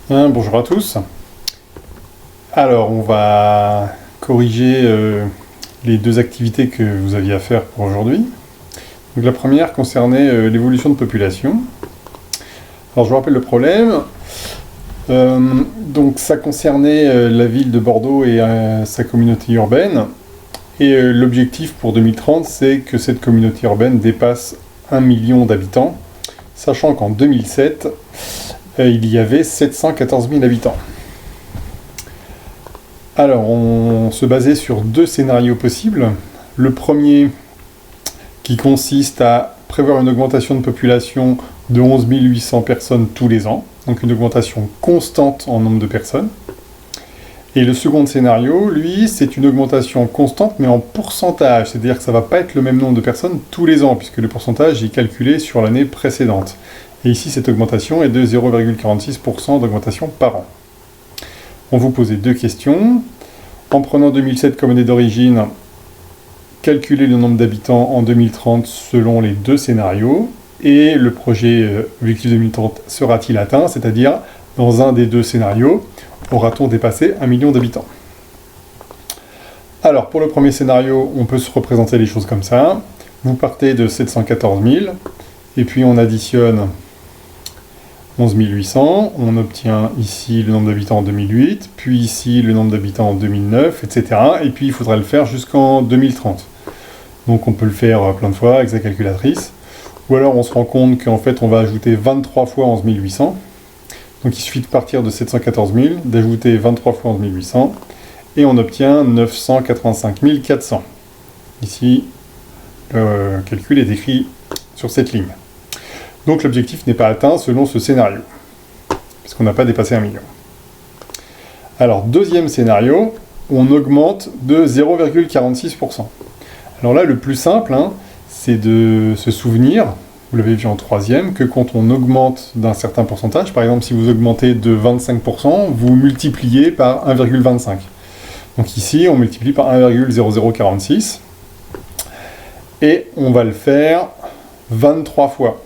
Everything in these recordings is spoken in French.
Bonjour à tous. Alors, on va corriger les deux activités que vous aviez à faire pour aujourd'hui. Donc, la première concernait l'évolution de population. Alors, je vous rappelle le problème. Donc, ça concernait la ville de Bordeaux et sa communauté urbaine. Et l'objectif pour 2030, c'est que cette communauté urbaine dépasse 1 million d'habitants, sachant qu'en 2007, il y avait 714 000 habitants. Alors, on se basait sur deux scénarios possibles. Le premier, qui consiste à prévoir une augmentation de population de 11 800 personnes tous les ans, donc une augmentation constante en nombre de personnes. Et le second scénario, lui, c'est une augmentation constante, mais en pourcentage, c'est-à-dire que ça ne va pas être le même nombre de personnes tous les ans, puisque le pourcentage est calculé sur l'année précédente. Et ici, cette augmentation est de 0,46% d'augmentation par an. On vous posait deux questions. En prenant 2007 comme année d'origine, calculez le nombre d'habitants en 2030 selon les deux scénarios. Et le projet Objectif 2030 sera-t-il atteint? C'est-à-dire, dans un des deux scénarios, aura-t-on dépassé 1 million d'habitants? Alors, pour le premier scénario, on peut se représenter les choses comme ça. Vous partez de 714 000, et puis on additionne 11 800, on obtient ici le nombre d'habitants en 2008, puis ici le nombre d'habitants en 2009, etc. Et puis il faudra le faire jusqu'en 2030. Donc on peut le faire plein de fois avec sa calculatrice. Ou alors on se rend compte qu'en fait on va ajouter 23 fois 11 800. Donc il suffit de partir de 714 000, d'ajouter 23 fois 11 800, et on obtient 985 400. Ici, le calcul est écrit sur cette ligne. Donc l'objectif n'est pas atteint selon ce scénario, puisqu'on n'a pas dépassé 1 million. Alors, deuxième scénario, on augmente de 0,46%. Alors là, le plus simple, c'est de se souvenir, vous l'avez vu en troisième, que quand on augmente d'un certain pourcentage, par exemple si vous augmentez de 25%, vous multipliez par 1,25. Donc ici, on multiplie par 1,0046, et on va le faire 23 fois.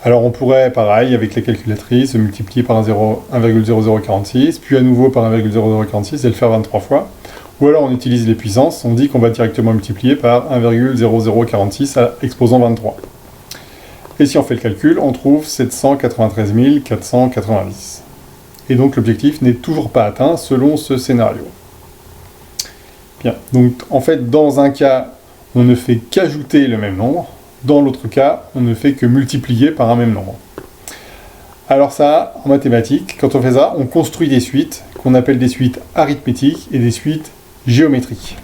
Alors on pourrait, pareil, avec la calculatrice, multiplier par 1,0046, puis à nouveau par 1,0046 et le faire 23 fois. Ou alors on utilise les puissances, on dit qu'on va directement multiplier par 1,0046 à exposant 23. Et si on fait le calcul, on trouve 793 490. Et donc l'objectif n'est toujours pas atteint selon ce scénario. Bien, donc en fait, dans un cas, on ne fait qu'ajouter le même nombre. Dans l'autre cas, on ne fait que multiplier par un même nombre. Alors ça, en mathématiques, quand on fait ça, on construit des suites qu'on appelle des suites arithmétiques et des suites géométriques.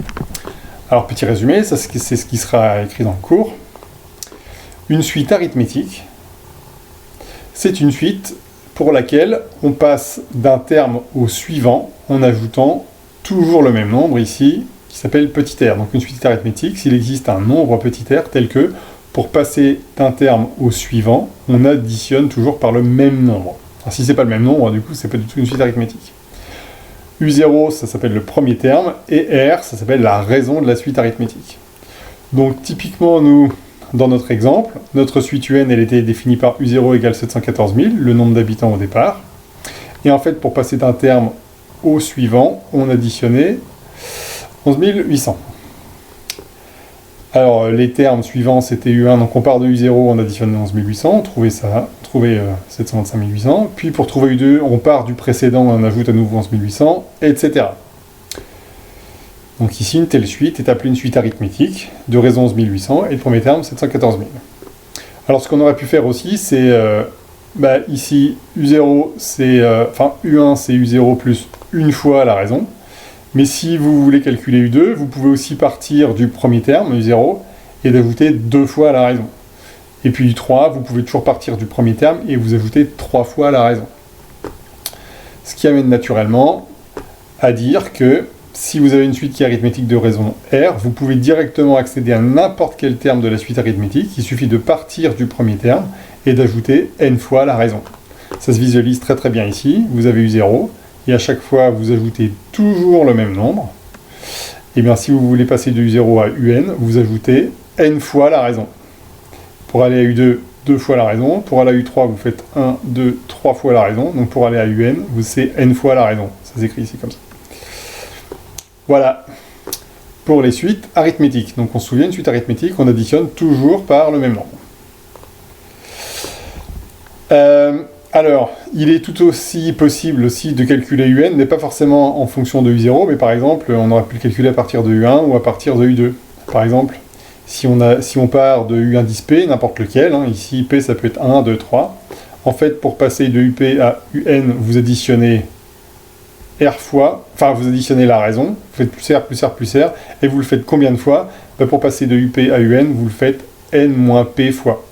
Alors petit résumé, ça c'est ce qui sera écrit dans le cours. Une suite arithmétique, c'est une suite pour laquelle on passe d'un terme au suivant en ajoutant toujours le même nombre ici, qui s'appelle petit r. Donc une suite arithmétique, s'il existe un nombre petit r tel que pour passer d'un terme au suivant, on additionne toujours par le même nombre. Alors, si c'est pas le même nombre, du coup, c'est pas du tout une suite arithmétique. U0, ça s'appelle le premier terme, et R, ça s'appelle la raison de la suite arithmétique. Donc, typiquement, nous, dans notre exemple, notre suite UN, elle était définie par U0 égale 714 000, le nombre d'habitants au départ. Et en fait, pour passer d'un terme au suivant, on additionnait 11 800. Alors, les termes suivants, c'était U1, donc on part de U0, on additionne 11 800, on trouvait 725 800, puis pour trouver U2, on part du précédent, on ajoute à nouveau 11 800, etc. Donc ici, une telle suite est appelée une suite arithmétique, de raison 11 800, et le premier terme, 714 000. Alors, ce qu'on aurait pu faire aussi, c'est, ici, U0, U1, c'est U0 plus une fois la raison. Mais si vous voulez calculer U2, vous pouvez aussi partir du premier terme, U0, et d'ajouter 2 fois la raison. Et puis U3, vous pouvez toujours partir du premier terme et vous ajoutez 3 fois la raison. Ce qui amène naturellement à dire que si vous avez une suite qui est arithmétique de raison R, vous pouvez directement accéder à n'importe quel terme de la suite arithmétique. Il suffit de partir du premier terme et d'ajouter n fois la raison. Ça se visualise très très bien ici. Vous avez U0. Et à chaque fois, vous ajoutez toujours le même nombre. Et bien, si vous voulez passer de U0 à UN, vous ajoutez n fois la raison. Pour aller à U2, 2 fois la raison. Pour aller à U3, vous faites 1, 2, 3 fois la raison. Donc pour aller à UN, c'est n fois la raison. Ça s'écrit ici comme ça. Voilà. Pour les suites arithmétiques. Donc on se souvient, une suite arithmétique, on additionne toujours par le même nombre. Alors, il est tout aussi possible aussi de calculer UN, mais pas forcément en fonction de U0, mais par exemple, on aurait pu le calculer à partir de U1 ou à partir de U2. Par exemple, si on part de U1 10 P, n'importe lequel, hein, ici P ça peut être 1, 2, 3. En fait, pour passer de UP à UN, vous additionnez R fois, enfin vous additionnez la raison, vous faites plus R, plus R, plus R, et vous le faites combien de fois? Pour passer de UP à UN, vous le faites N moins P fois.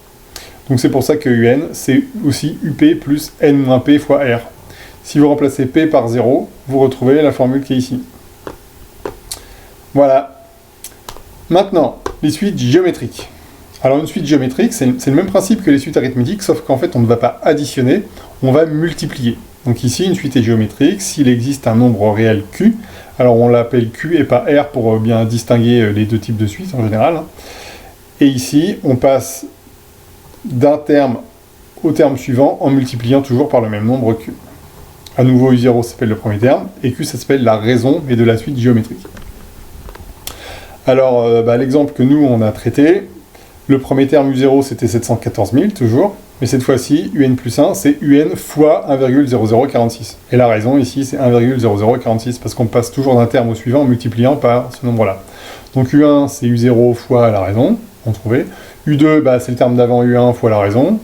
Donc c'est pour ça que UN, c'est aussi UP plus N moins P fois R. Si vous remplacez P par 0, vous retrouvez la formule qui est ici. Voilà. Maintenant, les suites géométriques. Alors une suite géométrique, c'est le même principe que les suites arithmétiques, sauf qu'en fait on ne va pas additionner, on va multiplier. Donc ici, une suite est géométrique, s'il existe un nombre réel Q, alors on l'appelle Q et pas R pour bien distinguer les deux types de suites en général. Et ici, on passe d'un terme au terme suivant en multipliant toujours par le même nombre Q. À nouveau, U0 s'appelle le premier terme, et Q ça s'appelle la raison et de la suite géométrique. Alors, l'exemple que nous, on a traité, le premier terme U0, c'était 714 000, toujours, mais cette fois-ci, UN plus 1, c'est UN fois 1,0046. Et la raison, ici, c'est 1,0046, parce qu'on passe toujours d'un terme au suivant en multipliant par ce nombre-là. Donc U1, c'est U0 fois la raison, on trouvait. U2, c'est le terme d'avant U1 fois la raison.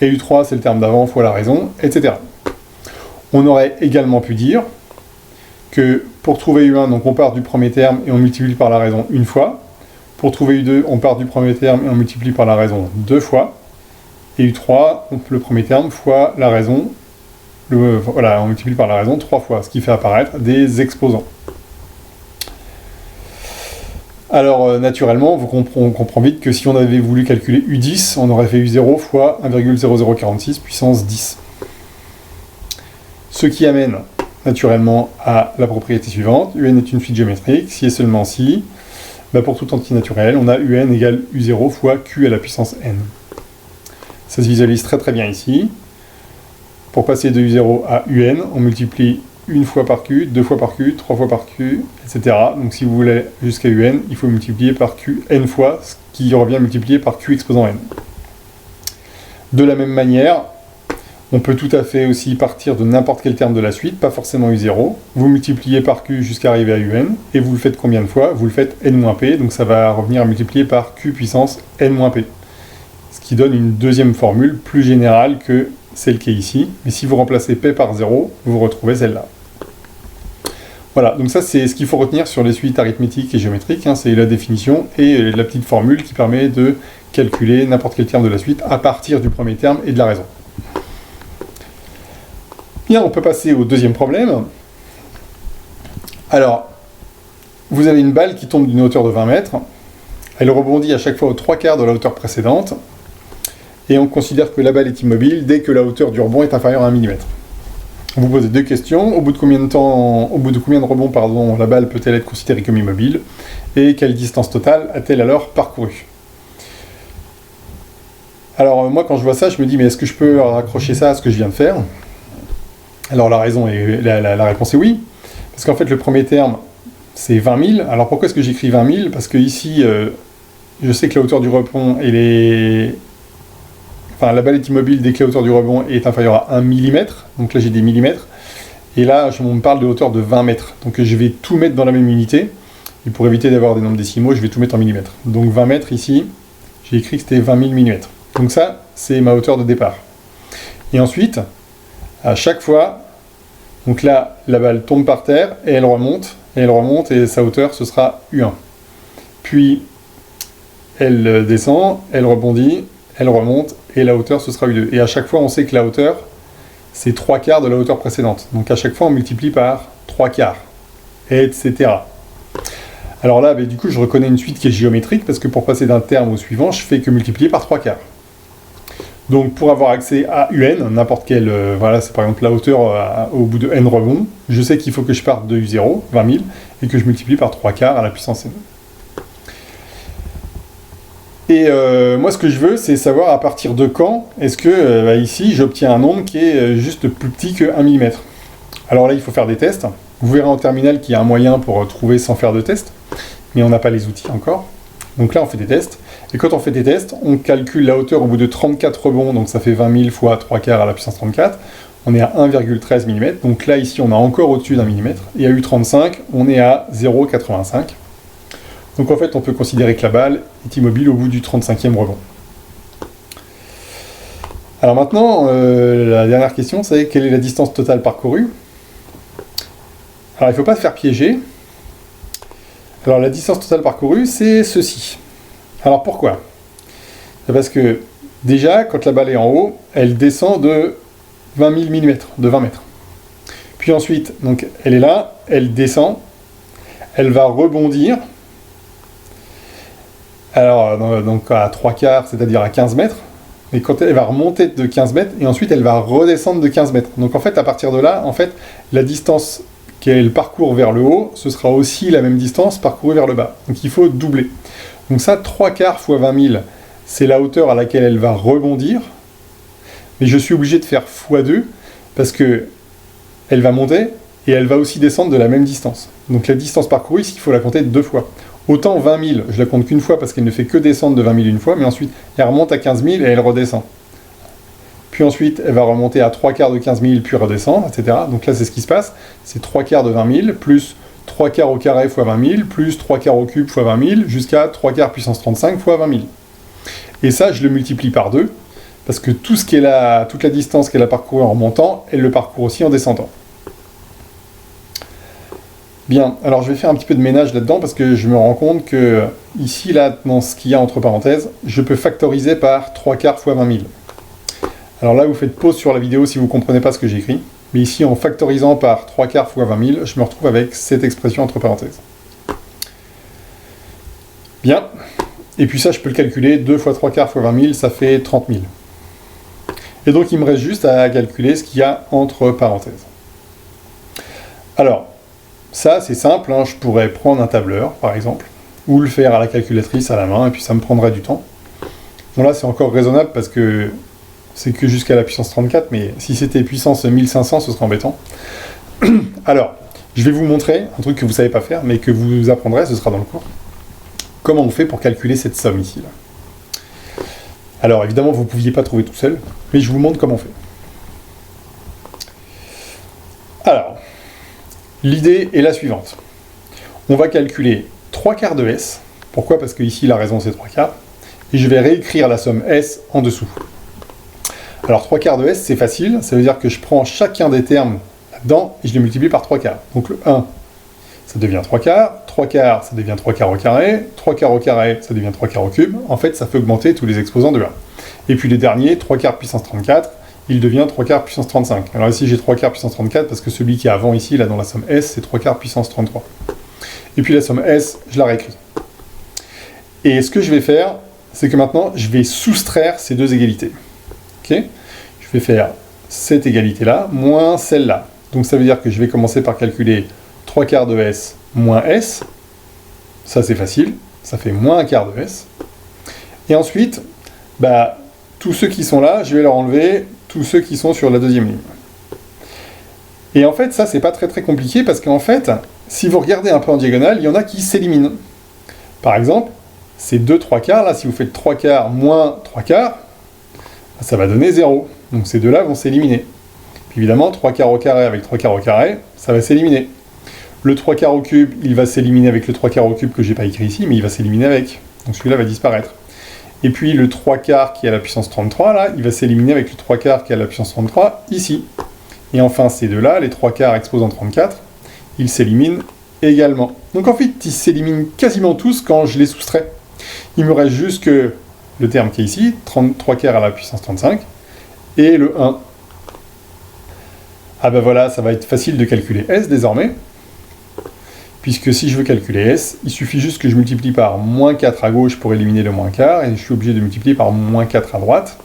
Et U3, c'est le terme d'avant fois la raison, etc. On aurait également pu dire que pour trouver U1, donc on part du premier terme et on multiplie par la raison une fois. Pour trouver U2, on part du premier terme et on multiplie par la raison deux fois. Et U3, le premier terme fois la raison, on multiplie par la raison trois fois, ce qui fait apparaître des exposants. Alors, naturellement, on comprend vite que si on avait voulu calculer U10, on aurait fait U0 fois 1,0046 puissance 10. Ce qui amène, naturellement, à la propriété suivante. UN est une suite géométrique, si et seulement si, pour tout entier naturel, on a UN égale U0 fois Q à la puissance n. Ça se visualise très très bien ici. Pour passer de U0 à UN, on multiplie une fois par Q, deux fois par Q, trois fois par Q, etc. Donc si vous voulez jusqu'à UN, il faut multiplier par Q n fois, ce qui revient multiplier par Q exposant n. De la même manière, on peut tout à fait aussi partir de n'importe quel terme de la suite, pas forcément U0. Vous multipliez par Q jusqu'à arriver à UN, et vous le faites combien de fois? Vous le faites n-P, donc ça va revenir à multiplier par Q puissance n-P. Ce qui donne une deuxième formule plus générale que celle qui est ici. Mais si vous remplacez P par 0, vous retrouvez celle-là. Voilà, donc ça c'est ce qu'il faut retenir sur les suites arithmétiques et géométriques, c'est la définition et la petite formule qui permet de calculer n'importe quel terme de la suite à partir du premier terme et de la raison. Bien, on peut passer au deuxième problème. Alors, vous avez une balle qui tombe d'une hauteur de 20 mètres, elle rebondit à chaque fois aux 3/4 de la hauteur précédente, et on considère que la balle est immobile dès que la hauteur du rebond est inférieure à 1 mm. On vous pose deux questions. Au bout de combien de rebonds, la balle peut-elle être considérée comme immobile? Et quelle distance totale a-t-elle alors parcouru? Alors moi, quand je vois ça, je me dis, mais est-ce que je peux raccrocher ça à ce que je viens de faire? Alors la réponse est oui. Parce qu'en fait, le premier terme, c'est 20 000. Alors pourquoi est-ce que j'écris 20 000? Parce que ici, je sais que la hauteur du rebond, la balle est immobile dès que la hauteur du rebond est inférieure à 1 mm. Donc là, j'ai des millimètres. Et là, on me parle de hauteur de 20 mètres. Donc je vais tout mettre dans la même unité. Et pour éviter d'avoir des nombres décimaux, je vais tout mettre en millimètres. Donc 20 mètres ici, j'ai écrit que c'était 20 000 mm. Donc ça, c'est ma hauteur de départ. Et ensuite, à chaque fois, donc là, la balle tombe par terre et elle remonte, et sa hauteur, ce sera U1. Puis, elle descend, elle rebondit, elle remonte, et la hauteur, ce sera U2. Et à chaque fois, on sait que la hauteur, c'est 3/4 de la hauteur précédente. Donc à chaque fois, on multiplie par 3/4, etc. Alors là, du coup, je reconnais une suite qui est géométrique, parce que pour passer d'un terme au suivant, je fais que multiplier par 3/4. Donc pour avoir accès à UN, n'importe quelle, c'est par exemple la hauteur au bout de n rebonds, je sais qu'il faut que je parte de U0, 20 000, et que je multiplie par 3/4 à la puissance n. Et moi, ce que je veux, c'est savoir à partir de quand est-ce que, ici, j'obtiens un nombre qui est juste plus petit que 1 mm. Alors là, il faut faire des tests. Vous verrez en terminal qu'il y a un moyen pour trouver sans faire de test, mais on n'a pas les outils encore. Donc là, on fait des tests. Et quand on fait des tests, on calcule la hauteur au bout de 34 rebonds, donc ça fait 20 000 fois 3 quarts à la puissance 34. On est à 1,13 mm. Donc là, ici, on est encore au-dessus d'1 mm. Et à U35, on est à 0,85. Donc en fait, on peut considérer que la balle est immobile au bout du 35e rebond. Alors maintenant, la dernière question, c'est quelle est la distance totale parcourue? Alors il ne faut pas se faire piéger. Alors la distance totale parcourue, c'est ceci. Alors pourquoi? Parce que déjà, quand la balle est en haut, elle descend de 20 000 mm, de 20 mètres. Puis ensuite, donc elle est là, elle descend, elle va rebondir. Alors, donc à 3 quarts, c'est-à-dire à 15 mètres, mais quand elle va remonter de 15 mètres, et ensuite elle va redescendre de 15 mètres. Donc en fait, à partir de là, en fait, la distance qu'elle parcourt vers le haut, ce sera aussi la même distance parcourue vers le bas. Donc il faut doubler. Donc ça, 3 quarts fois 20 000, c'est la hauteur à laquelle elle va rebondir, mais je suis obligé de faire x2, parce que elle va monter, et elle va aussi descendre de la même distance. Donc la distance parcourue, il faut la compter 2 fois. Autant 20 000, je la compte qu'une fois parce qu'elle ne fait que descendre de 20 000 une fois, mais ensuite elle remonte à 15 000 et elle redescend. Puis ensuite elle va remonter à 3 quarts de 15 000 puis redescendre, etc. Donc là c'est ce qui se passe, c'est 3 quarts de 20 000 plus 3 quarts au carré fois 20 000 plus 3 quarts au cube fois 20 000 jusqu'à 3 quarts puissance 35 fois 20 000. Et ça je le multiplie par 2 parce que toute la distance qu'elle a parcourue en remontant, elle le parcourt aussi en descendant. Bien, alors je vais faire un petit peu de ménage là-dedans parce que je me rends compte que ici, là, dans ce qu'il y a entre parenthèses, je peux factoriser par 3 quarts fois 20 000. Alors là, vous faites pause sur la vidéo si vous ne comprenez pas ce que j'écris. Mais ici, en factorisant par 3 quarts fois 20 000, je me retrouve avec cette expression entre parenthèses. Bien, et puis ça, je peux le calculer, 2 fois 3 quarts fois 20 000, ça fait 30 000. Et donc, il me reste juste à calculer ce qu'il y a entre parenthèses. Alors, ça, c'est simple, hein. Je pourrais prendre un tableur, par exemple, ou le faire à la calculatrice à la main, et puis ça me prendrait du temps. Bon, là, c'est encore raisonnable parce que c'est que jusqu'à la puissance 34, mais si c'était puissance 1500, ce serait embêtant. Alors, je vais vous montrer un truc que vous ne savez pas faire, mais que vous apprendrez, ce sera dans le cours. Comment on fait pour calculer cette somme ici, là. Alors, évidemment, vous ne pouviez pas trouver tout seul, mais je vous montre comment on fait. Alors, l'idée est la suivante. On va calculer 3 quarts de S. Pourquoi? Parce que ici, la raison, c'est 3 quarts. Et je vais réécrire la somme S en dessous. Alors, 3 quarts de S, c'est facile. Ça veut dire que je prends chacun des termes là-dedans et je les multiplie par 3 quarts. Donc, le 1, ça devient 3 quarts. 3 quarts, ça devient 3 quarts au carré. 3 quarts au carré, ça devient 3 quarts au cube. En fait, ça fait augmenter tous les exposants de 1. Et puis, le dernier, 3 quarts puissance 34. Il devient 3 quarts puissance 35. Alors ici, j'ai 3 quarts puissance 34 parce que celui qui est avant ici, là dans la somme S, c'est 3 quarts puissance 33. Et puis la somme S, je la réécris. Et ce que je vais faire, c'est que maintenant, je vais soustraire ces deux égalités. Ok? Je vais faire cette égalité-là moins celle-là. Donc ça veut dire que je vais commencer par calculer 3 quarts de S moins S. Ça, c'est facile. Ça fait moins 1 quart de S. Et ensuite, tous ceux qui sont là, je vais leur enlever tous ceux qui sont sur la deuxième ligne. Et en fait, ça, c'est pas très compliqué parce qu'en fait, si vous regardez un peu en diagonale, il y en a qui s'éliminent. Par exemple, ces 2 3 quarts, là, si vous faites 3 quarts moins 3 quarts, ça va donner 0. Donc ces deux-là vont s'éliminer. Puis évidemment, 3 quarts au carré avec 3 quarts au carré, ça va s'éliminer. Le 3 quarts au cube, il va s'éliminer avec le 3 quarts au cube que j'ai pas écrit ici, mais il va s'éliminer avec. Donc celui-là va disparaître. Et puis le 3 quarts qui est à la puissance 33, là, il va s'éliminer avec le 3 quarts qui est à la puissance 33, ici. Et enfin, ces deux-là, les 3 quarts exposant 34, ils s'éliminent également. Donc en fait, ils s'éliminent quasiment tous quand je les soustrais. Il me reste juste que le terme qui est ici, 3 quarts à la puissance 35, et le 1. Ah ben voilà, ça va être facile de calculer S désormais. Puisque si je veux calculer S, il suffit juste que je multiplie par moins 4 à gauche pour éliminer le moins quart, et je suis obligé de multiplier par moins 4 à droite,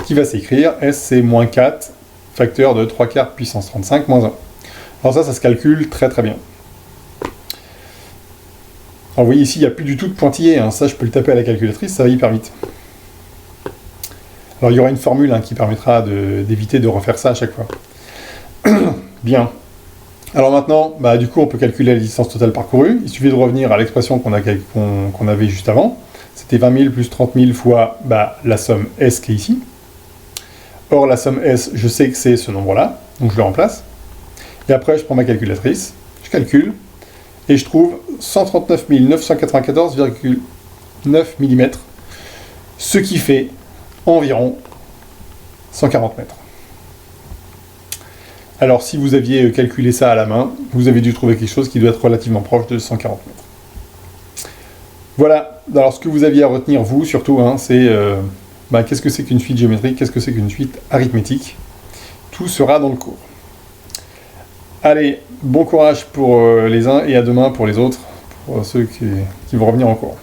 qui va s'écrire S c'est moins 4, facteur de 3 quarts puissance 35 moins 1. Alors ça se calcule très bien. Alors vous voyez ici, il n'y a plus du tout de pointillé, hein. Ça je peux le taper à la calculatrice, ça va hyper vite. Alors il y aura une formule hein, qui permettra d'éviter de refaire ça à chaque fois. Bien. Alors maintenant, bah, du coup on peut calculer la distance totale parcourue. Il suffit de revenir à l'expression qu'on avait juste avant. C'était 20 000 plus 30 000 fois bah, la somme S qui est ici. Or la somme S, je sais que c'est ce nombre-là, donc je le remplace. Et après je prends ma calculatrice, je calcule, et je trouve 139 994,9 mm, ce qui fait environ 140 mètres. Alors si vous aviez calculé ça à la main, vous avez dû trouver quelque chose qui doit être relativement proche de 140 mètres. Voilà, alors ce que vous aviez à retenir, vous, surtout, hein, c'est qu'est-ce que c'est qu'une suite géométrique, qu'est-ce que c'est qu'une suite arithmétique. Tout sera dans le cours. Allez, bon courage pour les uns et à demain pour les autres, pour ceux qui vont revenir en cours.